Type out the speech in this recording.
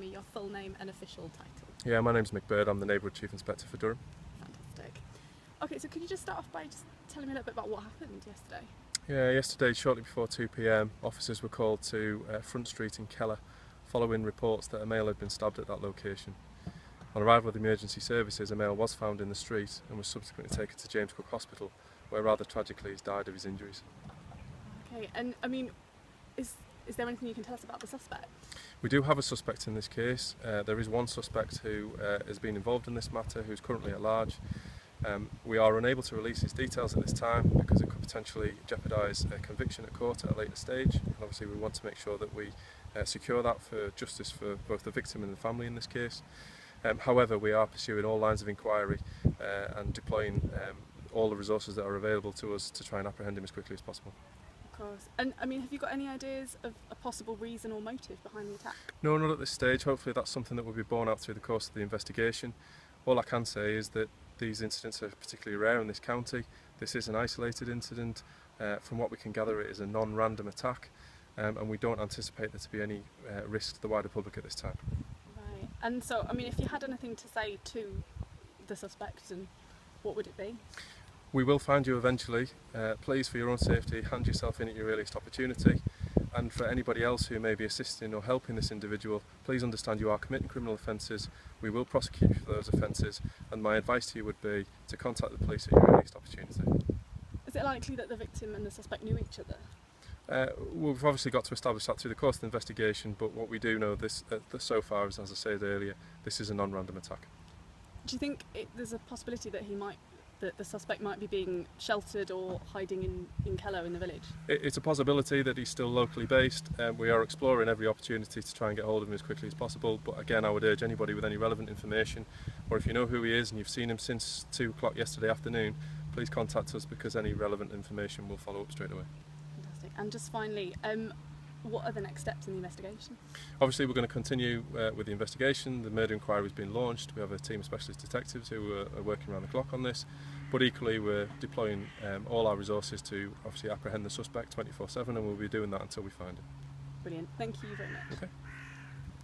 me your full name and official title? Yeah, my name's Mick Bird. I'm the Neighbourhood Chief Inspector for Durham. Fantastic. Okay, so could you just start off by just telling me a little bit about what happened yesterday? Yeah, yesterday, shortly before 2 p.m, officers were called to Front Street in Kelloe following reports that a male had been stabbed at that location. On arrival of the emergency services, a male was found in the street and was subsequently taken to James Cook Hospital, where rather tragically he's died of his injuries. Okay, and I mean, is there anything you can tell us about the suspect? We do have a suspect in this case. There is one suspect who has been involved in this matter, who's currently at large. We are unable to release his details at this time because it could potentially jeopardise a conviction at court at a later stage. And obviously we want to make sure that we secure that for justice for both the victim and the family in this case. However, we are pursuing all lines of inquiry and deploying all the resources that are available to us to try and apprehend him as quickly as possible. Of course. And I mean, have you got any ideas of a possible reason or motive behind the attack? No, not at this stage. Hopefully that's something that will be borne out through the course of the investigation. All I can say is that these incidents are particularly rare in this county. This is an isolated incident. From what we can gather, it is a non-random attack, and we don't anticipate there to be any risk to the wider public at this time. Right. And so, I mean, if you had anything to say to the suspect, and what would it be? We will find you eventually. Please, for your own safety, hand yourself in at your earliest opportunity. And for anybody else who may be assisting or helping this individual, please understand you are committing criminal offences. We will prosecute you for those offences, and my advice to you would be to contact the police at your earliest opportunity. Is it likely that the victim and the suspect knew each other? We've obviously got to establish that through the course of the investigation, but what we do know so far is, as I said earlier, this is a non-random attack. Do you think there's a possibility that the suspect might be being sheltered or hiding in Kelloe in the village? It's a possibility that he's still locally based. We are exploring every opportunity to try and get hold of him as quickly as possible, but again I would urge anybody with any relevant information, or if you know who he is and you've seen him since 2 o'clock yesterday afternoon, please contact us because any relevant information will follow up straight away. Fantastic. And just finally, what are the next steps in the investigation? Obviously we're going to continue with the investigation. The murder inquiry has been launched. We have a team of specialist detectives who are working around the clock on this, but equally we're deploying all our resources to obviously apprehend the suspect 24/7, and we'll be doing that until we find him. Brilliant, thank you very much. Okay.